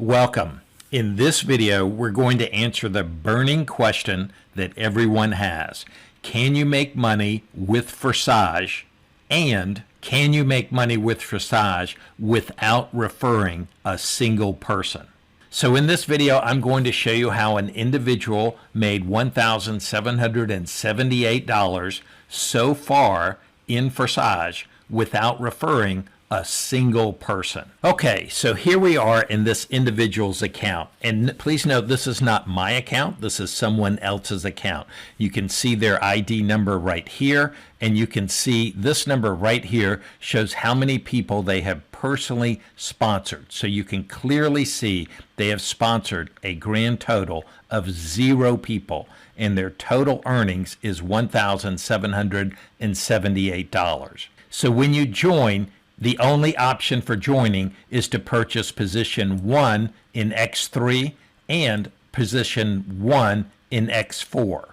Welcome. In this video, we're going to answer the burning question that everyone has. Can you make money with Forsage? And can you make money with Forsage without referring a single person? So in this video, I'm going to show you how an individual made $1,778 so far in Forsage without referring a single person. Okay, so here we are in this individual's account. And please note, this is not my account. This is someone else's account. You can see their ID number right here, and you can see this number right here shows how many people they have personally sponsored. So you can clearly see they have sponsored a grand total of 0 people, and their total earnings is $1,778. So when you join, the only option for joining is to purchase position 1 in X3 and position 1 in X4.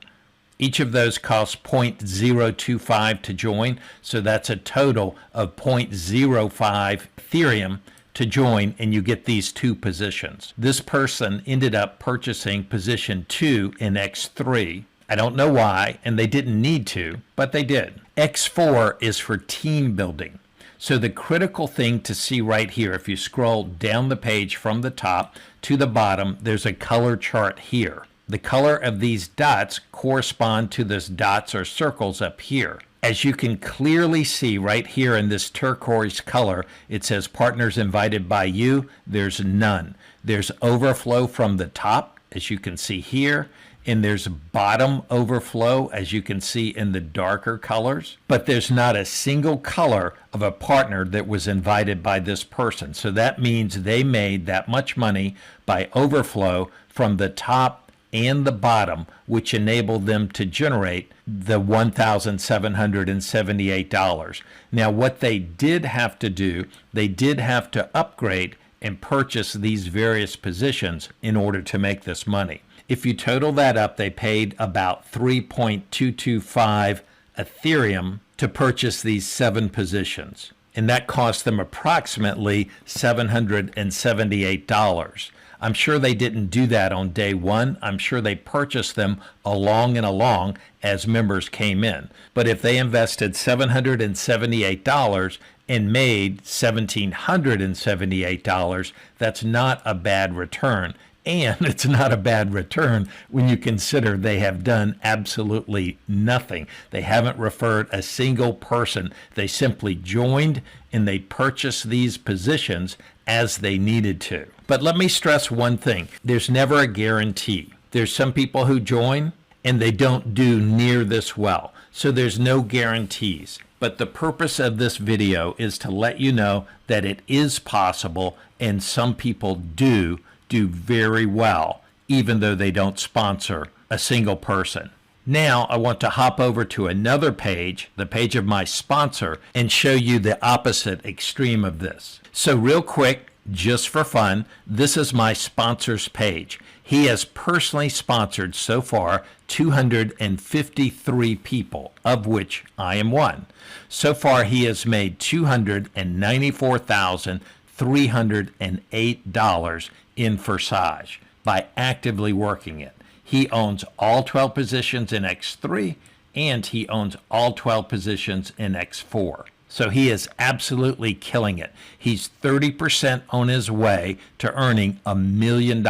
Each of those costs 0.025 to join, so that's a total of 0.05 Ethereum to join, and you get these 2 positions. This person ended up purchasing position 2 in X3. I don't know why, and they didn't need to, but they did. X4 is for team building. So the critical thing to see right here, if you scroll down the page from the top to the bottom, there's a color chart here. The color of these dots correspond to those dots or circles up here. As you can clearly see right here in this turquoise color, it says partners invited by you. There's none. There's overflow from the top, as you can see here, and there's bottom overflow, as you can see in the darker colors, but there's not a single color of a partner that was invited by this person. So that means they made that much money by overflow from the top and the bottom, which enabled them to generate the $1,778. Now, what they did have to do, they did have to upgrade and purchase these various positions in order to make this money. If you total that up, they paid about 3.225 Ethereum to purchase these 7 positions. And that cost them approximately $778. I'm sure they didn't do that on day 1. I'm sure they purchased them along and along as members came in. But if they invested $778 and made $1,778, that's not a bad return. And it's not a bad return when you consider they have done absolutely nothing. They haven't referred a single person. They simply joined and they purchased these positions as they needed to. But let me stress one thing. There's never a guarantee. There's some people who join and they don't do near this well. So there's no guarantees. But the purpose of this video is to let you know that it is possible, and some people do very well, even though they don't sponsor a single person. Now I want to hop over to another page, the page of my sponsor, and show you the opposite extreme of this. So real quick, just for fun, this is my sponsor's page. He has personally sponsored so far 253 people, of which I am one. So far he has made $294,308 in Forsage by actively working it. He owns all 12 positions in X3, and he owns all 12 positions in X4. So he is absolutely killing it. He's 30% on his way to earning $1 million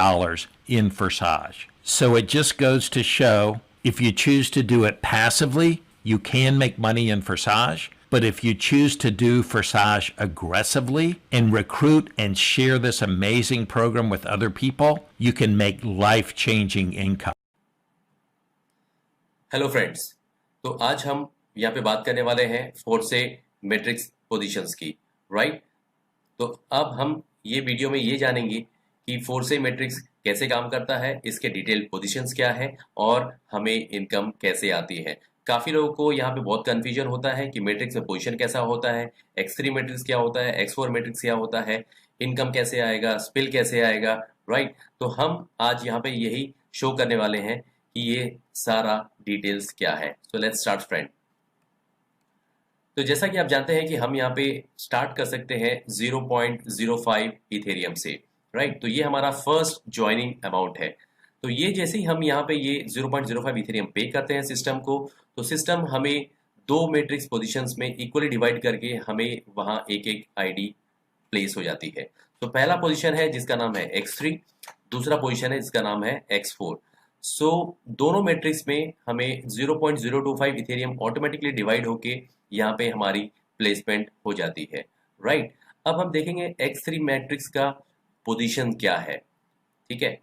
in Forsage. So it just goes to show, if you choose to do it passively, you can make money in Forsage. But if you choose to do Forsage aggressively and recruit and share this amazing program with other people, you can make life-changing income. Hello friends, तो आज हम यहाँ पे बात करने वाले हैं force matrix positions की, राइट? तो अब हम ये वीडियो में ये जानेंगे कि फोर्से मैट्रिक्स कैसे काम करता है, इसके डिटेल पोजीशंस क्या है और हमें इनकम कैसे आती है। काफी लोगों को यहाँ पे बहुत कंफ्यूजन होता है कि मैट्रिक्स में पोजीशन कैसा होता है, X3 मैट्रिक्स क्या होता है, X4 मैट्रिक्स क्या होता है, इनकम कैसे आएगा, स्पिल कैसे आएगा, राइट? तो हम आज यहाँ पे यही शो करने वाले हैं कि ये सारा डिटेल्स क्या है। So let's start friend. तो जैसा कि आप जानते हैं कि हम यहाँ पे स्टार्ट कर सकते हैं 0.05 इथेरियम से, राइट। तो ये हमारा फर्स्ट ज्वाइनिंग अमाउंट है। तो ये जैसे ही हम यहाँ पे ये 0.05 इथेरियम पे करते हैं सिस्टम को, तो सिस्टम हमें दो मैट्रिक्स पोजीशंस में इक्वली डिवाइड करके हमें वहाँ एक एक आईडी प्लेस हो जाती है। तो पहला पोजीशन है जिसका नाम है x3, दूसरा पोजीशन है जिसका नाम है x4। सो दोनों मैट्रिक्स में हमें 0.025 इथेरियम ऑटोमेटिकली डिवाइड होके यहाँ पे हमारी प्लेसमेंट हो जाती है, राइट। अब हम देखेंगे x3 मैट्रिक्स का पोजीशन क्या है, ठीक है।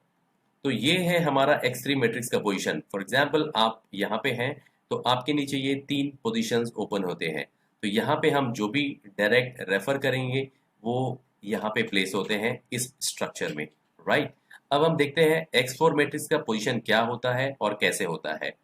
तो ये है हमारा x3 मैट्रिक्स का पोजीशन। फॉर एग्जांपल आप यहाँ पे हैं तो आपके नीचे ये तीन पोजीशंस ओपन होते हैं। तो यहाँ पे हम जो भी डायरेक्ट रेफर करेंगे वो यहाँ पे प्लेस होते हैं इस स्ट्रक्चर में, राइट। अब हम देखते हैं x4 मैट्रिक्स का पोजीशन क्या होता है और कैसे होता है।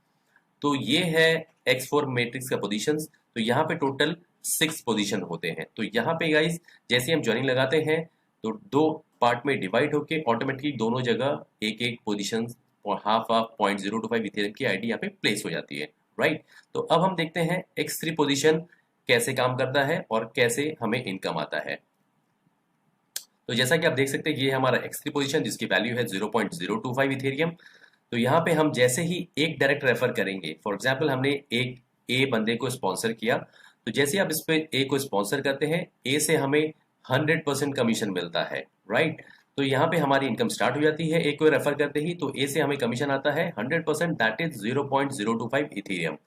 तो ये है x4 मैट्रिक्स का पोजीशंस। तो यहाँ पे टोटल 6 पोजीशन होते हैं। तो यहाँ पे गाइस जैसे हम ज्वाइनिंग लगाते हैं तो दो पार्ट में डिवाइड होके ऑटोमेटिकली दोनों जगह एक एक पोजीशन और हाफ 0.025 इथेरियम की आईडी यहाँ पे प्लेस हो जाती है, राइट। तो अब हम देखते हैं x3 पोजीशन कैसे काम करता है और कैसे हमें इनकम आता है। तो जैसा कि आप देख सकते हैं ये हमारा x3 पोजीशन जिसकी वैल्यू है 0.025 इथेरियम। तो यहाँ पे हम जैसे ही एक डायरेक्ट रेफर करेंगे, फॉर एग्जांपल हमने एक ए बंदे को स्पॉन्सर किया, तो जैसे ही आप इस पे ए को स्पॉन्सर करते हैं ए से हमें 100% कमीशन मिलता है, राइट। तो यहाँ पे हमारी इनकम स्टार्ट हो जाती है ए को रेफर करते ही। तो ए से हमें कमीशन आता है 100%, दैट इज 0.025 इथेरियम।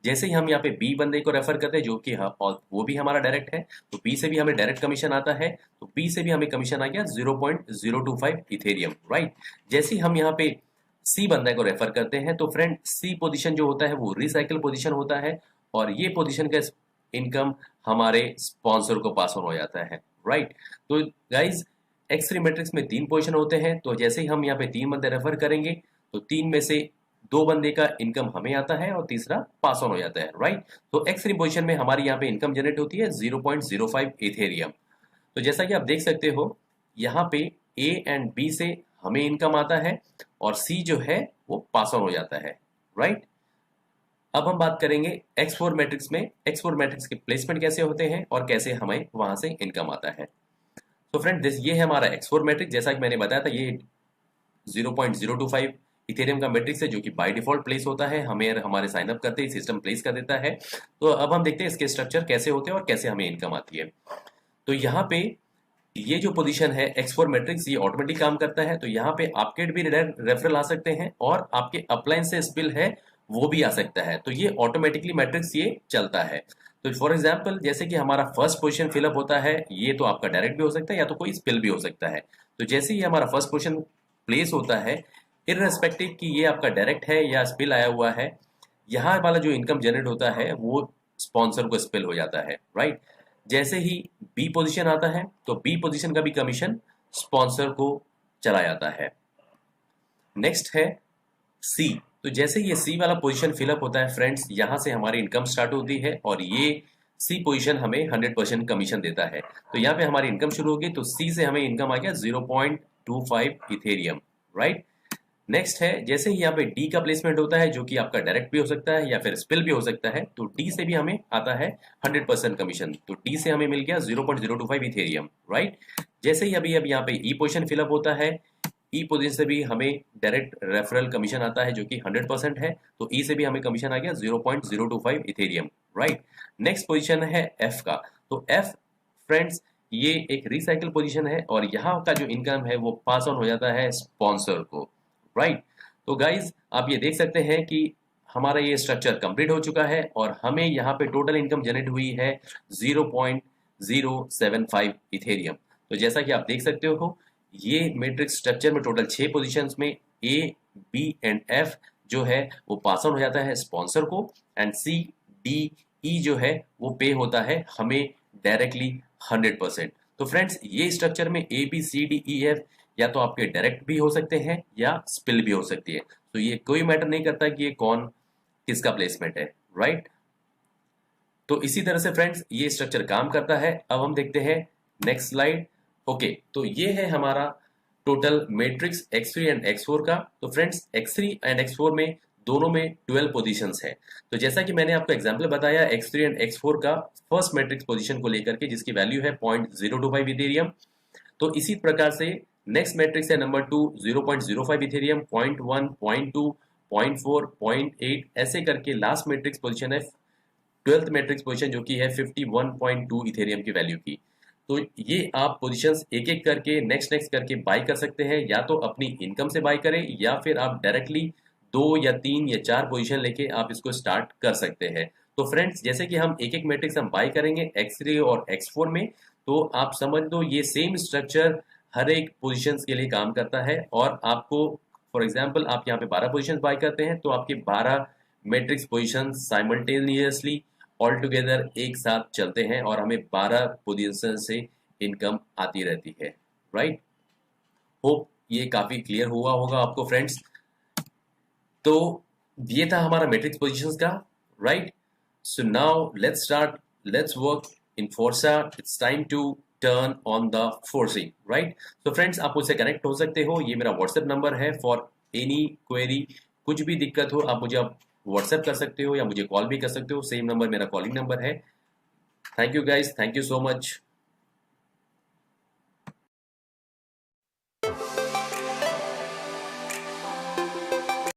जैसे ही हम यहाँ पे बी बंदे को रेफर करते हैं जो कि और वो भी हमारा डायरेक्ट है, तो बी से भी हमें डायरेक्ट कमीशन आता है। तो बी से भी हमें कमीशन आ गया 0.025 इथेरियम, राइट। जैसे ही हम यहाँ पे सी बंदे को रेफर करते हैं तो फ्रेंड सी पोजीशन जो होता है वो रिसाइकल पोजीशन होता है और ये पोजीशन का इनकम हमारे स्पॉन्सर को पास ऑन हो जाता है, राइट। तो गाइज x3 मैट्रिक्स में तीन पोजीशन होते हैं। तो जैसे ही हम यहाँ पे तीन बंदे रेफर करेंगे तो तीन में से दो बंदे का इनकम हमें आता है और तीसरा पास ऑन हो जाता है, राइट। तो x3 पोजीशन में हमारी यहाँ पे इनकम जनरेट होती है 0.05 इथेरियम। तो जैसा कि आप देख सकते हो यहाँ पे ए एंड बी से हमें इनकम आता है और सी जो है वो पास ऑन हो जाता है, राइट। अब हम बात करेंगे x4 मैट्रिक्स में x4 मैट्रिक्स के प्लेसमेंट कैसे होते हैं और कैसे हमें वहां से इनकम आता है। तो फ्रेंड ये है हमारा x4 मैट्रिक्स। जैसा कि मैंने बताया था ये 0.025 इथेरियम का मैट्रिक्स है जो कि बाय डिफॉल्ट प्लेस होता है, हमें हमारे साइन अप करते ही सिस्टम प्लेस कर देता है। तो अब हम देखते हैं इसके स्ट्रक्चर कैसे होते हैं और कैसे हमें इनकम आती है। तो यहाँ पे ये जो पोजीशन है x4 मैट्रिक्स ये ऑटोमेटिक काम करता है। तो यहाँ पे आपके भी रेफरल आ सकते हैं और आपके अप्लायंसेस बिल है वो भी आ सकता है। तो ये ऑटोमेटिकली मैट्रिक्स ये चलता है। तो फॉर एग्जांपल जैसे कि हमारा फर्स्ट पोजीशन फिलअप होता है, ये तो आपका डायरेक्ट भी हो सकता है या तो कोई स्पिल भी हो सकता है। तो जैसे ही हमारा फर्स्ट पोजीशन प्लेस होता है, इररेस्पेक्टिव कि ये आपका डायरेक्ट है या स्पिल आया हुआ है, यहाँ वाला जो इनकम जनरेट होता है वो स्पॉन्सर को स्पिल हो जाता है, राइट। जैसे ही बी पोजीशन आता है तो बी पोजीशन का भी कमीशन स्पॉन्सर को चला जाता है। नेक्स्ट है सी। तो जैसे ये सी वाला पोजीशन फिलअप होता है फ्रेंड्स, यहाँ से हमारी इनकम स्टार्ट होती है और ये सी पोजीशन हमें 100% कमीशन देता है। तो यहाँ पे हमारी इनकम शुरू होगी। तो सी से हमें इनकम आ गया 0.25 इथेरियम, राइट। नेक्स्ट है जैसे ही यहाँ पे डी का प्लेसमेंट होता है जो कि आपका डायरेक्ट भी हो सकता है या फिर स्पिल भी हो सकता है। तो डी से भी हमें आता है 100% कमीशन। तो डी से हमें मिल गया 0.025 इथेरियम, राइट। जैसे ही अभी अब यहाँ पे ई पोजीशन फिलअप होता है, ई पोजीशन से भी हमें डायरेक्ट रेफरल कमीशन आता है जो कि 100% है। तो ई से भी हमें कमीशन आ गया 0.025 इथेरियम, राइट। नेक्स्ट पोजीशन है एफ का। तो एफ फ्रेंड्स ये एक रिसाइकल पोजीशन है और यहाँ का जो इनकम है वो पास ऑन हो जाता है स्पॉन्सर को, राइट। तो गाइज आप ये देख सकते हैं कि हमारा ये स्ट्रक्चर कंप्लीट हो चुका है और हमें यहाँ पे टोटल इनकम जनरेट हुई है 0.075 इथेरियम। तो जैसा कि आप देख सकते हो ये मैट्रिक्स स्ट्रक्चर में टोटल 6 पोजीशंस में ए बी एंड एफ जो है वो पास ऑन हो जाता है स्पॉन्सर को एंड सी डी ई जो है वो पे होता है हमें डायरेक्टली 100%। तो फ्रेंड्स ये स्ट्रक्चर में A B C D E F या तो आपके डायरेक्ट भी हो सकते हैं या स्पिल भी हो सकती है। तो ये कोई मैटर नहीं करता कि ये कौन किसका प्लेसमेंट है, राइट। तो इसी तरह से फ्रेंड्स ये स्ट्रक्चर काम करता है। अब हम देखते हैं नेक्स्ट स्लाइड। ओके, तो ये है हमारा total matrix x3 and x4 का। तो फ्रेंड्स x3 एंड x4 में दोनों में 12 पोजीशंस है। तो जैसा कि मैंने आपको एग्जांपल बताया x3 एंड x4 का फर्स्ट मैट्रिक्स पोजीशन को लेकर के जिसकी वैल्यू है 0.025 इथेरियम। तो इसी प्रकार से नेक्स्ट मैट्रिक्स है नंबर 2 0.05 इथेरियम, 0.1, 0.2, 0.4, 0.8 ऐसे करके लास्ट मैट्रिक्स पोजीशन है 12th मैट्रिक्स पोजीशन जो कि है 51.2 इथेरियम की वैल्यू की। तो ये आप पोजीशंस एक एक करके नेक्स्ट करके बाय कर सकते हैं, या तो अपनी इनकम से बाय करें या फिर आप डायरेक्टली 2 या 3 या 4 पोजीशन लेके आप इसको स्टार्ट कर सकते हैं। तो फ्रेंड्स जैसे कि हम एक एक मैट्रिक्स हम बाय करेंगे X3 और X4 में, तो आप समझ लो ये सेम स्ट्रक्चर हर एक पोजीशंस के लिए काम करता है। और आपको फॉर एग्जांपल आप यहाँ पे 12 पोजीशंस बाय करते हैं तो आपके 12 matrix positions simultaneously all together एक साथ चलते हैं और हमें 12 पोजीशन से इनकम आती रहती है, राइट। होप ये काफी क्लियर हुआ होगा आपको फ्रेंड्स। तो ये था हमारा मैट्रिक्स पोजीशंस का, right. So now let's work in Forsa. It's time to turn on the forcing, right. तो फ्रेंड्स आप मुझसे कनेक्ट हो सकते हो, ये मेरा व्हाट्सएप नंबर है। फॉर एनी क्वेरी, कुछ भी दिक्कत हो आप मुझे व्हाट्सएप कर सकते हो या मुझे कॉल भी कर सकते हो। सेम नंबर मेरा कॉलिंग नंबर है। Thank you guys, thank you so much.